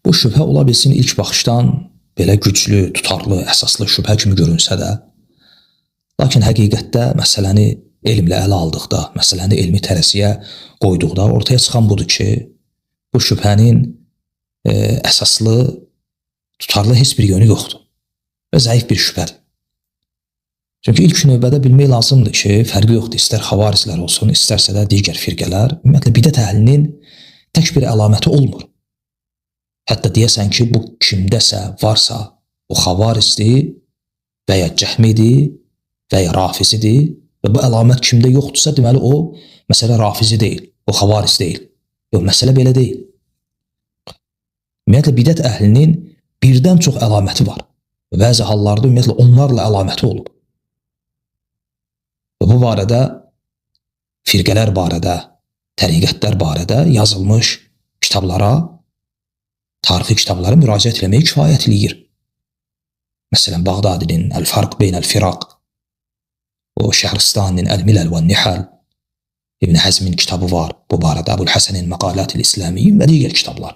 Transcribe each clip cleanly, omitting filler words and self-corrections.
bu şübhə ola bilsin ilk baxışdan belə güclü, tutarlı, əsaslı şübhə kimi görünsə də, lakin həqiqətdə məsələni elmlə ələ aldıqda, məsələni elmi tərəziyə qoyduqda ortaya çıxan budur ki, bu şübhənin əsaslı, tutarlı heç bir yönü yoxdur və zəif bir şübhədir. Çünki ilk növbədə bilmək lazımdır ki, fərqi yoxdur, istər xavarizlər olsun, istərsə də digər firqələr, ümumiyyətlə bidət əhlinin tək bir əlaməti olmur. Hətta deyəsən ki, bu kimdəsə varsa, o xavarizdir və ya cəhmidir və ya rafizidir və bu əlamət kimdə yoxdursa, deməli o, məsələ rafizi deyil, o xavariz deyil. Yox, məsələ belə deyil. Ümumiyyətlə, bidət əhlinin birdən çox əlaməti var. Bəzi hallarda ümumiyyətlə onlarla əlaməti olub. Və bu barədə, firqələr barədə, təriqətlər barədə yazılmış kitablara, tarixi kitablara müraciət eləməyə kifayət eləyir. Məsələn, Bağdadinin Əl-Farq Beynəl-Firaq, o Şəhristaninin Əl-Milal və Nihal, İbn Həzmin kitabı var bu barədə, Əbul-Həsənin Məqalat-ül İslamiyyin və digər kitablar.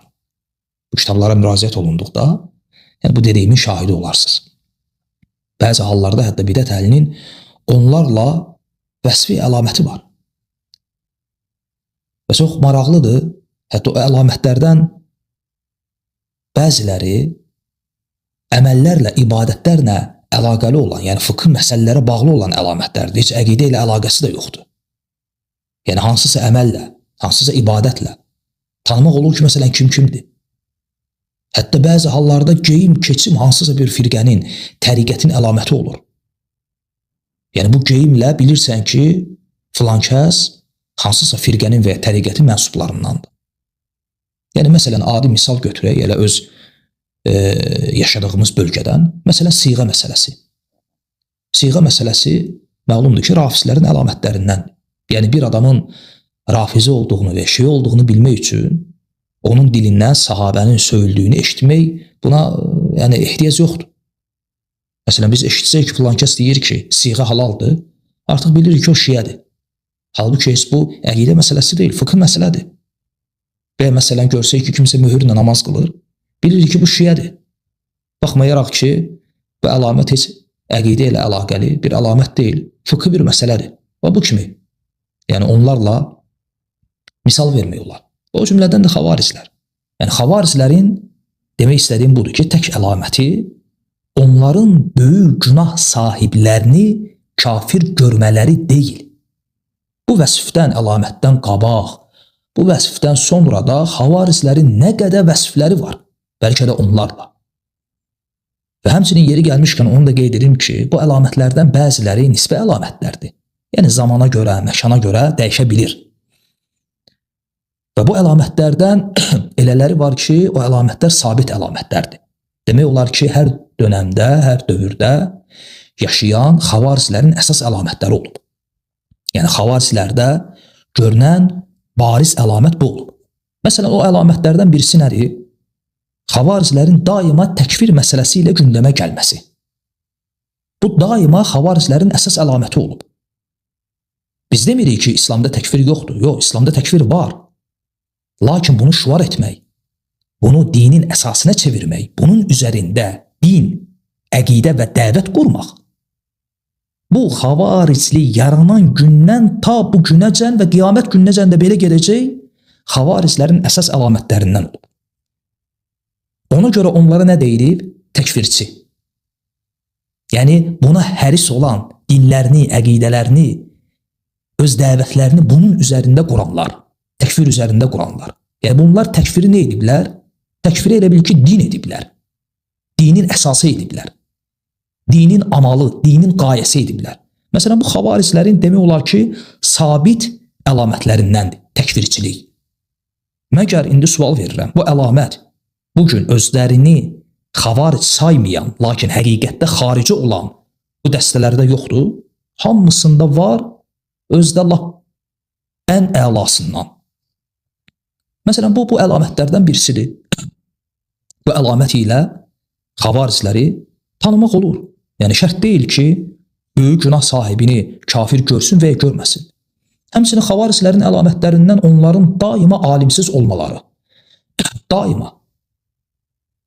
Bu kitablara müraciət olunduqda, yəni bu dediyimin şahidi olarsınız. Bəzi hallarda hətta bidət əhlinin onlarla vəsfi əlaməti var. Və çox maraqlıdır, hətta o əlamətlərdən bəziləri əməllərlə, ibadətlərlə əlaqəli olan, yəni fıqh məsələlərə bağlı olan əlamətlərdir. Heç əqidə ilə əlaqəsi də yoxdur. Yəni hansısa əməllə, hansısa ibadətlə tanımaq olur ki, məsələn, kimdir? Hətta bəzi hallarda geyim, keçim hansısa bir firqənin, təriqətin əlaməti olur. Yəni bu geyimlə bilirsən ki, filan kəs hansısa firqənin və ya təriqətin mənsublarındandır. Yəni məsələn, adi misal götürək, elə öz yaşadığımız bölgədən, məsələn, siğə məsələsi. Siğə məsələsi məlumdur ki, rafizlərin əlamətlərindəndir. Yəni bir adamın rafizi olduğunu və şey olduğunu bilmək üçün onun dilindən sahabənin söyüldüyünü eşitmək buna yəni ehtiyac yoxdur. Məsələn, biz eşitsək ki, filan kəs deyir ki, siğə halaldır, artıq bilirik ki, o şiyədir. Halbuki bu əqidə məsələsi deyil, fıqh məsələdir. Və məsələn, görsək ki, kimsə möhürlə namaz qılır, bilirik ki, bu şiyədir. Baxmayaraq ki, bu əlamət heç əqidə ilə əlaqəli bir əlamət deyil, fıqh bir məsələdir. Və bu kimi, yəni onlarla misal vermək olar. O cümlədən də xavarizlər. Yəni xavarizlərin demək istədiyim budur ki, tək əlaməti onların böyük günah sahiblərini kafir görmələri deyil. Bu vəsfdən, əlamətdən qabaq, bu vəsfdən sonra da xavarizlərin nə qədər vəsfləri var, bəlkə də onlarla. Və həmçinin yeri gəlmişkən onu da qeyd edim ki, bu əlamətlərdən bəziləri nisbə əlamətlərdir. Yəni zamana görə, məkana görə dəyişə bilir. Və bu əlamətlərdən elələri var ki, o əlamətlər sabit əlamətlərdir. Demək olar ki, hər dönəmdə, hər dövrdə yaşayan xavarizlərin əsas əlamətləri olub. Yəni xavarizlərdə görünən bariz əlamət bu olub. Məsələn, o əlamətlərdən birisi nədir? Xavarizlərin daima təkfir məsələsi ilə gündəmə gəlməsi. Bu daima xavarizlərin əsas əlaməti olub. Biz demirik ki, İslamda təkfir yoxdur. Yox, İslamda təkfir var. Lakin bunu şüar etmək, bunu dinin əsasına çevirmək, bunun üzərində din, əqidə və dəvət qurmaq, bu xavarizlik yaranan gündən ta bu günəcən və qiyamət günəcən də belə gedəcək xavarizlərin əsas əlamətlərindən olub. Ona görə onlara nə deyilib? Təkfirçi. Yəni buna həris olan dinlərini, əqidələrini, öz dəvətlərini bunun üzərində quranlar, təkfir üzərində quranlar. Yəni bunlar təkfiri nə ediblər? Təkfiri elə bil ki, din ediblər. Dinin əsası ediblər. Dinin amalı, dinin qayəsi ediblər. Məsələn, bu xavarizlərin demək olar ki, sabit əlamətlərindəndir təkfirçilik. Məgər indi sual verirəm, bu əlamət bugün özlərini xavaric saymayan, lakin həqiqətdə xarici olan bu dəstələrdə yoxdur. Hamısında var, özdə lap ən əlasından. Məsələn, bu əlamətlərdən birisidir. Bu əlamət ilə xavarizləri tanımaq olur. Yəni, şərt deyil ki, böyük günah sahibini kafir görsün və ya görməsin. Həmçinin xavarizlərin əlamətlərindən onların daima alimsiz olmaları. Daima.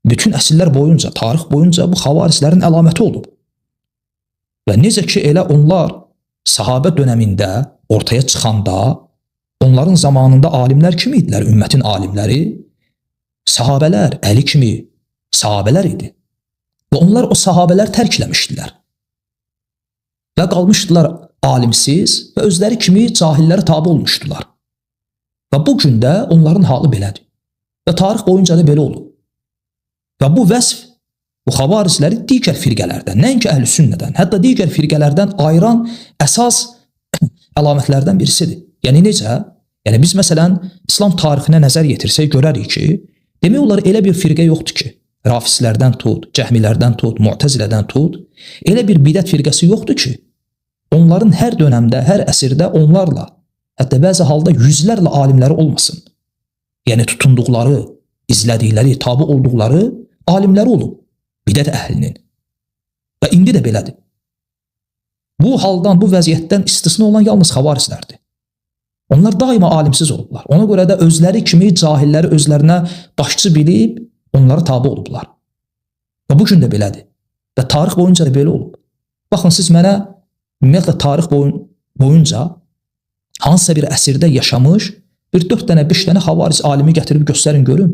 bütün əsrlər boyunca, tarix boyunca bu xavarislərin əlaməti olub. Və necə ki elə onlar sahabə dönəmində ortaya çıxanda onların zamanında alimlər kim idilər? Ümmətin alimləri sahabələr, Əli kimi sahabələr idi. Və onlar o sahabələr tərkləmişdilər. Və qalmışdılar alimsiz və özləri kimi cahillərə tabi olmuşdular. Və bu gün də onların halı belədir. Və tarix boyunca da belə olub. Və bu vəsf, bu xavarisləri digər firqələrdən, nəinki əhl-i sünnədən, hətta digər firqələrdən ayıran əsas əlamətlərdən birisidir. Yəni necə? Yəni biz məsələn İslam tarixinə nəzər yetirsək görərik ki, demək olar elə bir firqə yoxdur ki, rafislərdən tut, cəhmilərdən tut, mu'təzilədən tut, elə bir bidət firqəsi yoxdur ki, onların hər dönəmdə, hər əsrdə onlarla, hətta bəzi halda yüzlərlə alimləri olmasın. Yəni tutunduqları, izlədikləri, tabi olduqları alimləri olub, bidət əhlinin. Və indi də belədir. Bu haldan, bu vəziyyətdən istisna olan yalnız xavarislərdir. Onlar daima alimsiz olublar. Ona görə də özləri kimi cahilləri özlərinə başçı bilib, onlara tabi olublar. Və bu gün də belədir. Və tarix boyunca da belə olub. Baxın, siz mənə ümumiyyətlə tarix boyunca hansısa bir əsrdə yaşamış bir 4 dənə, 5 dənə xavaris alimi gətirib göstərin görün.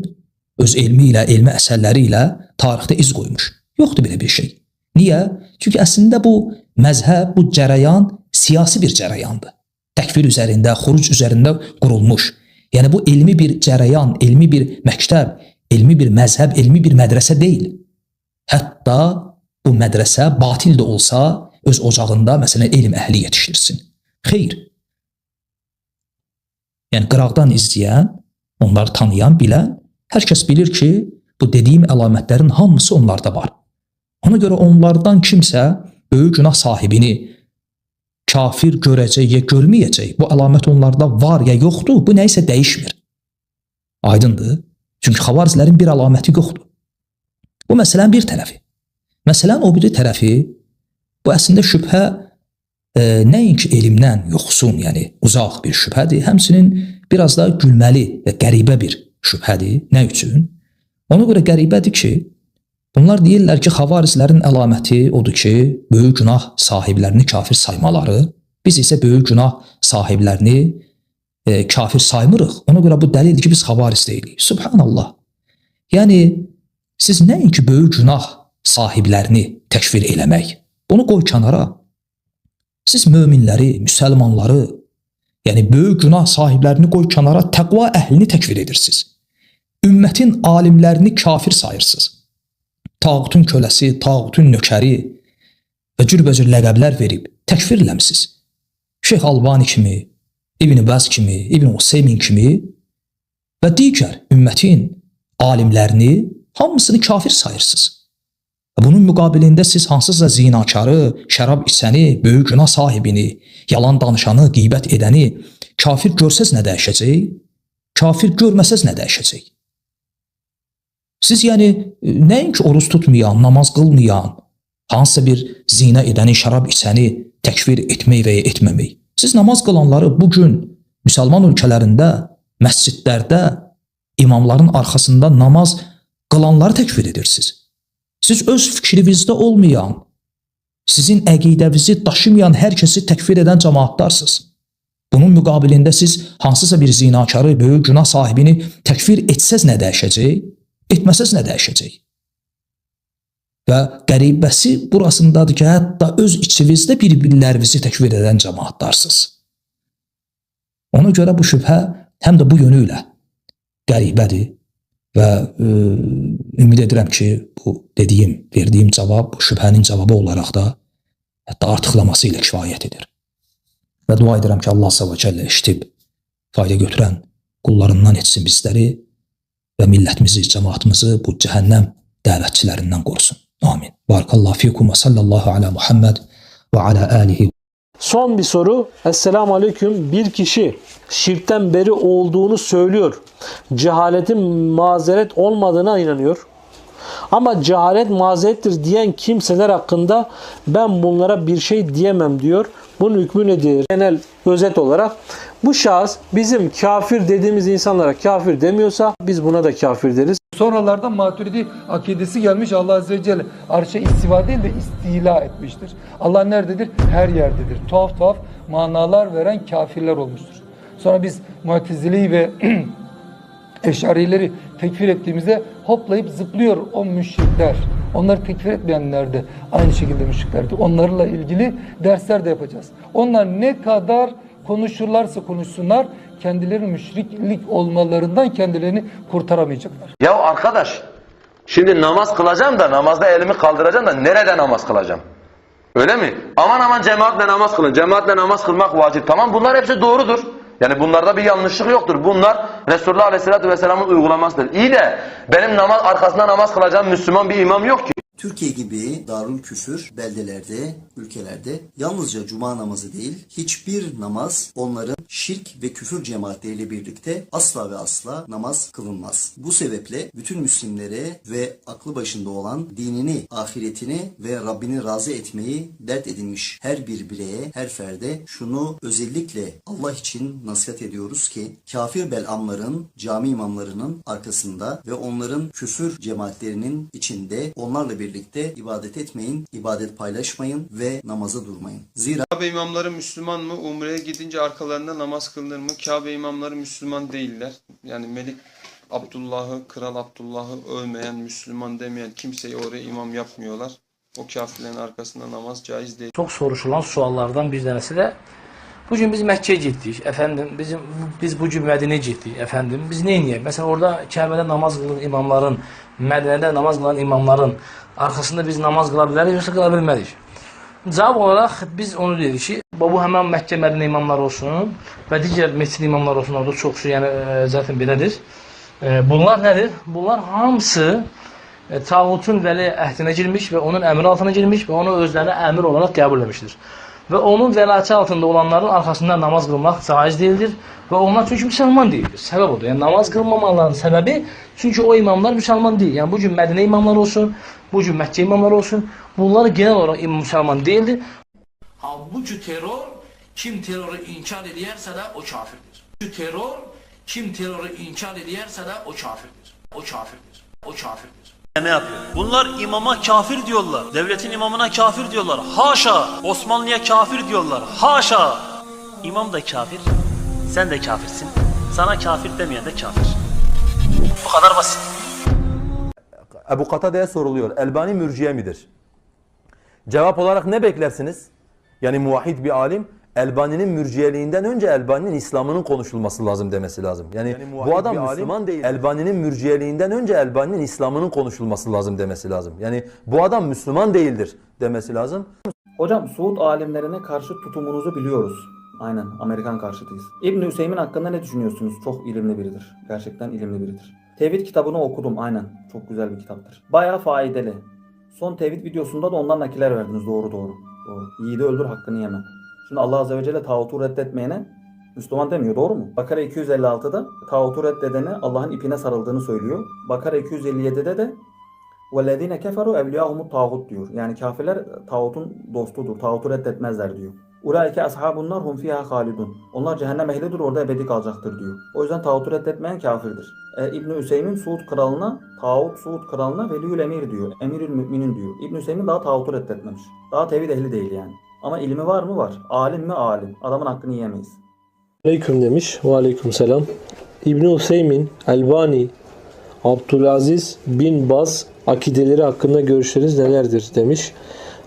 Öz elmi ilə, elmi əsərləri ilə tarixdə iz qoymuş. Yoxdur belə bir şey. Niyə? Çünki əslində bu məzhəb, bu cərəyan siyasi bir cərəyandır. Təkfir üzərində, xuruc üzərində qurulmuş. Yəni bu elmi bir cərəyan, elmi bir məktəb, elmi bir məzhəb, elmi bir mədrəsə deyil. Hətta bu mədrəsə batil də olsa öz ocağında məsələn elm əhli yetişdirsin. Xeyr. Yəni qıraqdan izləyən, onları tanıyan, bilən, hər kəs bilir ki, bu dediyim əlamətlərin hamısı onlarda var. Ona görə onlardan kimsə böyük günah sahibini kafir görəcək ya görməyəcək, bu əlamət onlarda var ya yoxdur, bu nə isə dəyişmir. Aydındır? Çünki xavarizlərin bir əlaməti yoxdur. Bu məsələnin bir tərəfi. Məsələnin o biri tərəfi, bu əslində şübhə nəinki elmdən yoxsun, yəni uzaq bir şübhədir, həmçinin biraz da gülməli və qəribə bir şübhədir. Nə üçün? Ona görə qəribədir ki, bunlar deyirlər ki, xavarizlərin əlaməti odur ki, böyük günah sahiblərini kafir saymaları, biz isə böyük günah sahiblərini kafir saymırıq. Ona görə bu dəlildir ki, biz xavariz deyilik. Subhanallah. Yəni, siz nəinki böyük günah sahiblərini təkfir eləmək, bunu qoy kənara. Siz möminləri, müsəlmanları, yəni böyük günah sahiblərini qoy kənara, təqva əhlini təkfir edirsiniz. Ümmətin alimlərini kafir sayırsınız. Tağutun köləsi, tağutun nökəri və cürbəcür ləqəblər verib təkfir eləmsiz. Şeyx Albani kimi, İbn Bəz kimi, İbn Useymin kimi və digər ümmətin alimlərini hamısını kafir sayırsınız. Bunun müqabilində siz hansısa zinakarı, şərab içəni, böyük günah sahibini, yalan danışanı, qeybət edəni kafir görsəz nə dəyişəcək? Kafir görməsəz nə dəyişəcək? Siz yəni nəinki oruz tutmayan, namaz qılmayan, hansısa bir zina edəni, şərab içəni təkfir etmək və ya etməmək. Siz namaz qılanları bugün müsəlman ölkələrində, məscidlərdə, imamların arxasında namaz qılanları təkfir edirsiniz. Siz öz fikrinizdə olmayan, sizin əqidəvizi daşımayan hər kəsi təkfir edən cəmaatdarsınız. Bunun müqabilində siz hansısa bir zinakarı, böyük günah sahibini təkfir etsəz nə dəyişəcək? Etməsəz nə dəyişəcək? Və qəribəsi burasındadır ki, hətta öz içinizdə bir-birlərinizi təkfir edən cəmaatdarsınız. Ona görə bu şübhə həm də bu yönü ilə qəribədir. Və ümid edirəm ki, bu dediyim, verdiyim cavab, bu şübhənin cavabı olaraq da hətta artıqlaması ilə kifayət edir. Və dua edirəm ki, Allah s.ə.v. eşitib, fayda götürən qullarından etsin bizləri və millətimizi, cəmaatımızı bu cəhənnəm dəvətçilərindən qorusun. Amin. Barakallahu fikum və sallallahu ala Muhammed və ala alihi. Son bir soru. Esselamu Aleyküm. Bir kişi şirkten beri olduğunu söylüyor. Cehaletin mazeret olmadığına inanıyor. Ama cehalet mazerettir diyen kimseler hakkında ben bunlara bir şey diyemem diyor. Bunun hükmü nedir? Genel özet olarak bu şahıs bizim kafir dediğimiz insanlara kafir demiyorsa biz buna da kafir deriz. Sonralardan Maturidi akidesi gelmiş. Allah Azze ve Celle arşa istiva değil de istila etmiştir. Allah nerededir? Her yerdedir. Tuhaf tuhaf manalar veren kafirler olmuştur. Sonra biz Mu'tezile'yi ve Eş'arileri tekfir ettiğimizde hoplayıp zıplıyor o müşrikler. Onları tekfir etmeyenler de aynı şekilde müşriklerdi. Onlarla ilgili dersler de yapacağız. Onlar ne kadar konuşurlarsa konuşsunlar kendileri müşriklik olmalarından kendilerini kurtaramayacaklar. Ya arkadaş, şimdi namaz kılacağım da namazda elimi kaldıracağım da nerede namaz kılacağım? Öyle mi? Aman aman cemaatle namaz kılın. Cemaatle namaz kılmak vacip. Tamam, bunlar hepsi doğrudur. Yani bunlarda bir yanlışlık yoktur. Bunlar Resulullah Aleyhisselatü Vesselam'ın uygulamasıdır. İyi de benim arkasında namaz kılacağım Müslüman bir imam yok ki. Türkiye gibi darul küfür beldelerde, ülkelerde yalnızca cuma namazı değil, hiçbir namaz onların şirk ve küfür cemaatleriyle birlikte asla ve asla namaz kılınmaz. Bu sebeple bütün Müslimlere ve aklı başında olan dinini, ahiretini ve Rabbini razı etmeyi dert edinmiş her bir bireye, her ferde şunu özellikle Allah için nasihat ediyoruz ki kafir belamların, cami imamlarının arkasında ve onların küfür cemaatlerinin içinde onlarla birlikte ibadet etmeyin, ibadet paylaşmayın ve namaza durmayın. Zira Kabe imamları Müslüman mı? Umre'ye gidince arkalarında namaz kılınır mı? Kabe imamları Müslüman değiller. Yani Melik Abdullah'ı, Kral Abdullah'ı övmeyen, Müslüman demeyen kimseyi oraya imam yapmıyorlar. O kafirlerin arkasında namaz caiz değil. Çok soruşulan suallardan bir tanesi de bugün biz Mekke'ye gittik. Efendim biz bugün Medine'ye gittik. Efendim biz ne yapalım? Mesela orada Kabe'de namaz kılan imamların, Medine'de namaz kılan imamların arkasında biz namaz kılabiliriz yoksa kılabilmeliyiz. Cevap olarak biz onu dedik ki bu hemen Mekke Medine imamlar olsun ve diğer mescid imamlar olsun, orada çoxsu yani zaten belədir. Bunlar nedir? Bunlar hamısı tağutun vəli əhdinə girmiş ve onun emri altına girmiş ve onu özlerine emir olarak qəbul etmiştir. Ve onun velayeti altında olanların arkasında namaz kılmak caiz değildir. Ve onlar çünkü Müslüman değildir. Sebep odur. Yani namaz kılmamalarının sebebi çünkü o imamlar Müslüman değil. Yani bugün Medine imamları olsun, bugün Mekke imamları olsun, bunları genel olarak Müslüman değildir. Halbuki terör, kim terörü inkar ederse de o kafirdir. Bu terör, kim terörü inkar ederse de o kafirdir. O kafirdir. O kafirdir. Ne yapıyor? Bunlar imama kafir diyorlar. Devletin imamına kafir diyorlar. Haşa! Osmanlı'ya kafir diyorlar. Haşa! İmam da kafir. Sen de kafirsin. Sana kafir demeyen de kafir. Bu kadar basit. Ebu Katade'ye soruluyor. Elbani mürciye midir? Cevap olarak ne beklersiniz? Yani muvahhid bir alim Elbani'nin mürciyeliğinden önce Elbani'nin İslam'ının konuşulması lazım demesi lazım. Yani bu adam Müslüman değil. Elbani'nin mürciyeliğinden önce Elbani'nin İslam'ının konuşulması lazım demesi lazım. Yani bu adam Müslüman değildir demesi lazım. Hocam Suud alimlerine karşı tutumunuzu biliyoruz. Aynen Amerikan karşıtıyız. İbn Hüseyin hakkında ne düşünüyorsunuz? Çok ilimli biridir. Gerçekten ilimli biridir. Tevhid kitabını okudum aynen. Çok güzel bir kitaptır. Bayağı faydalı. Son tevhid videosunda da ondan nakiller verdiniz. Doğru. Yiğidi öldür hakkını yeme. Şimdi Allah Azze ve Celle tağutu reddetmeyene Müslüman demiyor, doğru mu? Bakara 256'da tağutu reddedene Allah'ın ipine sarıldığını söylüyor. Bakara 257'de de وَالَّذ۪ينَ كَفَرُوا اَوْلِيَاهُمُ tağut diyor. Yani kafirler tağutun dostudur, tağutu reddetmezler diyor. Ulaike ashabunnar hum fiha halidun. Onlar cehennem ehlidir, orada ebedi kalacaktır diyor. O yüzden tağutu reddetmeyen kafirdir. İbn Hüseyin Suud kralına, tağut Suud kralına veliyül emir diyor. Emirül müminin diyor. İbn Hüseyin daha tağutu reddetmemiş. Daha tevhid ehli değil yani. Ama ilmi var mı? Var. Alim mi? Alim. Adamın hakkını yiyemeyiz. Aleyküm demiş. Ve aleyküm selam. İbn Hüseyin, Elbani, Abdülaziz bin Baz akideleri hakkında görüşleriniz nelerdir demiş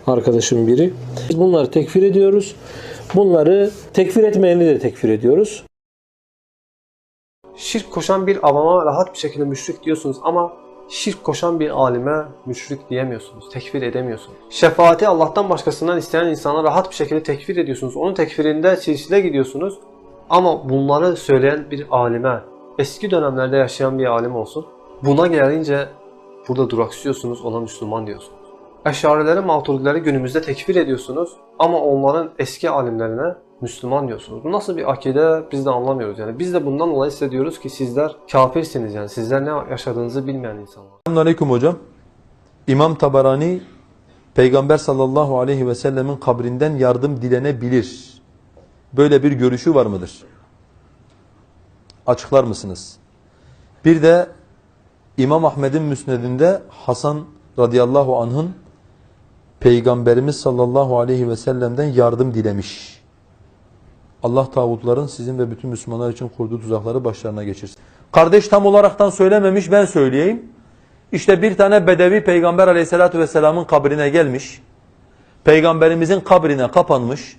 arkadaşım biri. Biz bunları tekfir ediyoruz. Bunları tekfir etmeyeni de tekfir ediyoruz. Şirk koşan bir avama rahat bir şekilde müşrik diyorsunuz ama şirk koşan bir alime müşrik diyemiyorsunuz, tekfir edemiyorsunuz. Şefaati Allah'tan başkasından isteyen insana rahat bir şekilde tekfir ediyorsunuz. Onun tekfirinde silsile gidiyorsunuz. Ama bunları söyleyen bir alime, eski dönemlerde yaşayan bir alim olsun, buna gelince burada duraksıyorsunuz, ona Müslüman diyorsunuz. Eşarileri, Maturidileri günümüzde tekfir ediyorsunuz ama onların eski alimlerine Müslüman diyorsunuz. Bu nasıl bir akide biz de anlamıyoruz. Yani biz de bundan dolayı size diyoruz ki sizler kafirsiniz, yani sizler ne yaşadığınızı bilmeyen insanlar. Selamünaleyküm hocam. İmam Tabarani Peygamber sallallahu aleyhi ve sellemin kabrinden yardım dilenebilir. Böyle bir görüşü var mıdır? Açıklar mısınız? Bir de İmam Ahmed'in müsnedinde Hasan radıyallahu anh'ın Peygamberimiz sallallahu aleyhi ve sellem'den yardım dilemiş. Allah tağutların sizin ve bütün Müslümanlar için kurduğu tuzakları başlarına geçirsin. Kardeş tam olaraktan söylememiş, ben söyleyeyim. İşte bir tane bedevi Peygamber aleyhissalatü vesselamın kabrine gelmiş. Peygamberimizin kabrine kapanmış.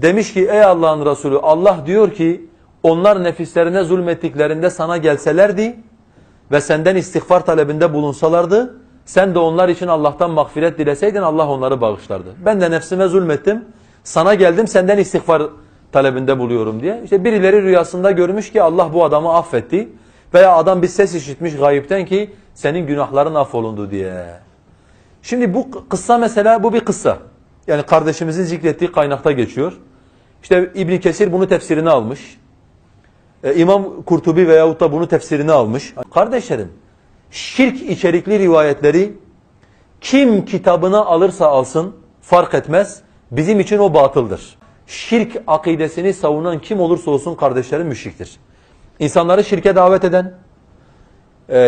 Demiş ki ey Allah'ın Resulü, Allah diyor ki onlar nefislerine zulmettiklerinde sana gelselerdi ve senden istiğfar talebinde bulunsalardı, sen de onlar için Allah'tan mağfiret dileseydin Allah onları bağışlardı. Ben de nefsime zulmettim, sana geldim senden istiğfar talebinde buluyorum diye. İşte birileri rüyasında görmüş ki Allah bu adamı affetti veya adam bir ses işitmiş gayipten ki senin günahların affolundu diye. Şimdi bu kıssa mesela bu bir kıssa. Yani kardeşimizin zikrettiği kaynakta geçiyor. İşte İbn Kesir bunu tefsirine almış. İmam Kurtubi veyahut da bunu tefsirine almış. Kardeşlerim, şirk içerikli rivayetleri kim kitabına alırsa alsın fark etmez. Bizim için o batıldır. Şirk akidesini savunan kim olursa olsun kardeşlerim müşriktir. İnsanları şirke davet eden,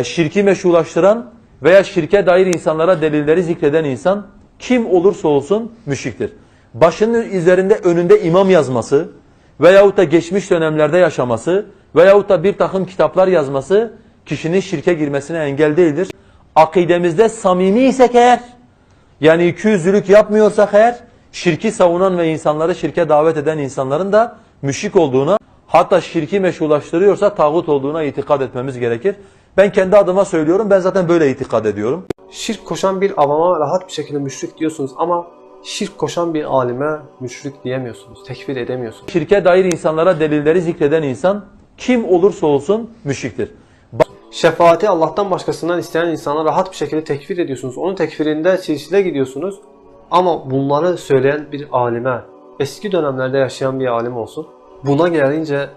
şirki meşrulaştıran veya şirke dair insanlara delilleri zikreden insan kim olursa olsun müşriktir. Başının üzerinde önünde imam yazması veyahut da geçmiş dönemlerde yaşaması veyahut da bir takım kitaplar yazması kişinin şirke girmesine engel değildir. Akidemizde samimi isek eğer, yani ikiyüzlülük yapmıyorsak eğer, şirki savunan ve insanları şirke davet eden insanların da müşrik olduğuna, hatta şirki meşrulaştırıyorsa tağut olduğuna itikad etmemiz gerekir. Ben kendi adıma söylüyorum, ben zaten böyle itikad ediyorum. Şirk koşan bir avama rahat bir şekilde müşrik diyorsunuz ama şirk koşan bir alime müşrik diyemiyorsunuz, tekfir edemiyorsunuz. Şirke dair insanlara delilleri zikreden insan kim olursa olsun müşriktir. Şefaati Allah'tan başkasından isteyen insana rahat bir şekilde tekfir ediyorsunuz. Onun tekfirinde silsile gidiyorsunuz. Ama bunları söyleyen bir alime, eski dönemlerde yaşayan bir alim olsun, buna gelince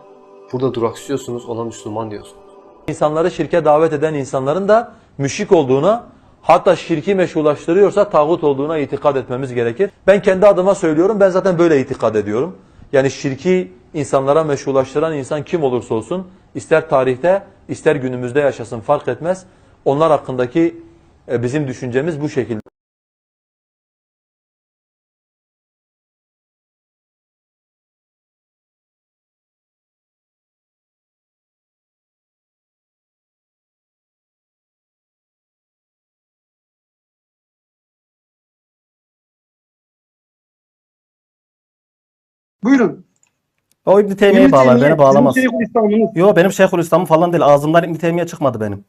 burada duraksıyorsunuz, ona Müslüman diyorsunuz. İnsanları şirke davet eden insanların da müşrik olduğuna, hatta şirki meşrulaştırıyorsa tağut olduğuna itikad etmemiz gerekir. Ben kendi adıma söylüyorum, ben zaten böyle itikad ediyorum. Yani şirki insanlara meşrulaştıran insan kim olursa olsun, ister tarihte, ister günümüzde yaşasın fark etmez. Onlar hakkındaki bizim düşüncemiz bu şekilde. Buyurun. O İbn Teymiye'yi bağlar, beni bağlamaz. Şeyhülislam'ınız. Yo, benim Şeyhülislam'ım falan değil. Ağzımdan İbn Teymiye çıkmadı benim.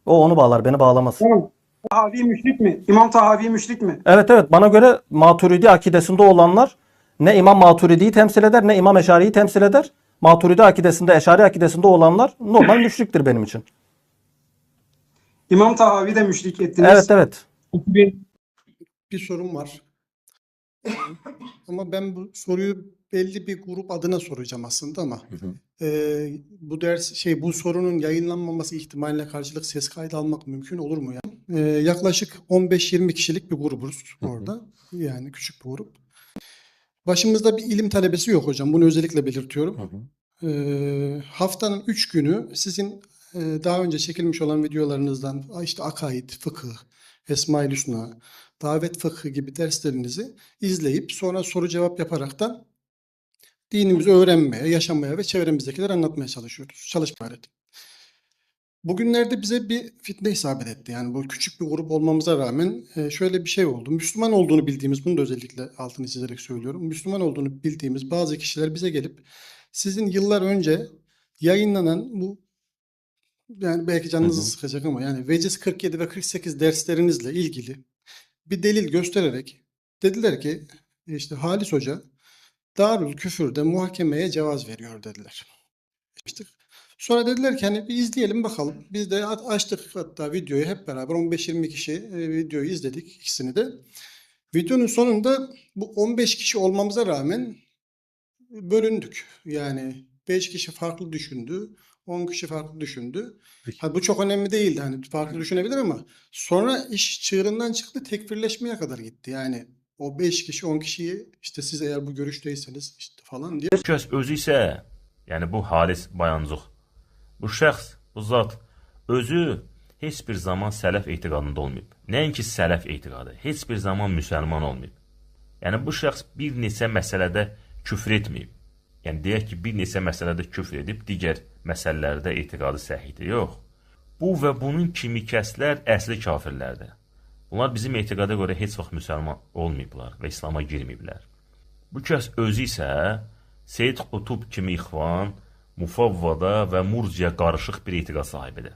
O onu bağlar, beni bağlamaz. Tamam. Tahavi müşrik mi? İmam Tahavi müşrik mi? Evet, bana göre Maturidi akidesinde olanlar ne İmam Maturidi'yi temsil eder ne İmam Eşari'yi temsil eder. Maturidi akidesinde, Eşari akidesinde olanlar normal müşriktir benim için. İmam Tahavi de müşrik ettiniz. Evet. Bir sorum var. Ama ben bu soruyu belli bir grup adına soracağım aslında ama bu bu sorunun yayınlanmaması ihtimaline karşılık ses kaydı almak mümkün olur mu yani? Yaklaşık 15-20 kişilik bir grubuz orada. Yani küçük bir grup. Başımızda bir ilim talebesi yok hocam. Bunu özellikle belirtiyorum. Haftanın 3 günü sizin daha önce çekilmiş olan videolarınızdan işte akaid, fıkıh, Esma-i Hüsna, davet fıkhı gibi derslerinizi izleyip sonra soru cevap yaparaktan dinimizi öğrenmeye, yaşamaya ve çevremizdekileri anlatmaya çalışıyoruz. Çalışma gayret. Bugünlerde bize bir fitne isabet etti. Yani bu küçük bir grup olmamıza rağmen şöyle bir şey oldu. Müslüman olduğunu bildiğimiz, bunu da özellikle altını çizerek söylüyorum. Müslüman olduğunu bildiğimiz bazı kişiler bize gelip sizin yıllar önce yayınlanan bu, yani belki canınızı sıkacak ama yani Veciz 47 ve 48 derslerinizle ilgili bir delil göstererek dediler ki işte Halis Hoca Darül Küfür'de muhakemeye cevaz veriyor dediler. Sonra dediler ki hani bir izleyelim bakalım. Biz de açtık hatta videoyu hep beraber 15-20 kişi videoyu izledik ikisini de. Videonun sonunda bu 15 kişi olmamıza rağmen bölündük. Yani 5 kişi farklı düşündü. 10 kişi farklı düşündü. Ha, bu çok önemli değildi. Hani farklı düşünebilir ama sonra iş çığırından çıktı, tekfirleşmeye kadar gitti. Yani o 5 kişi 10 kişiyi işte siz eğer bu görüşteyseniz işte falan diye. Kəs özü isə, yəni bu Halis Bayancıq, bu şəxs, bu zat özü heç bir zaman sələf etiqadında olmayıb. Nəinki sələf etiqadı, heç bir zaman müsəlman olmayıb. Yəni bu şəxs bir neçə məsələdə küfr etməyib. Yəni deyək ki, bir neçə məsələdə küfr edib, digər məsələlərdə etiqadı səhihdir. Yox. Bu və bunun kimi kəslər əsli kafirlərdir. Bunlar bizim etiqada görə heç vaxt müsəlman olmayıblar və İslam'a girməyiblər. Bu kəs özü isə Seyyid Qutub kimi ixvan, Mufavvada və Murciyə qarışıq bir etiqad sahibidir.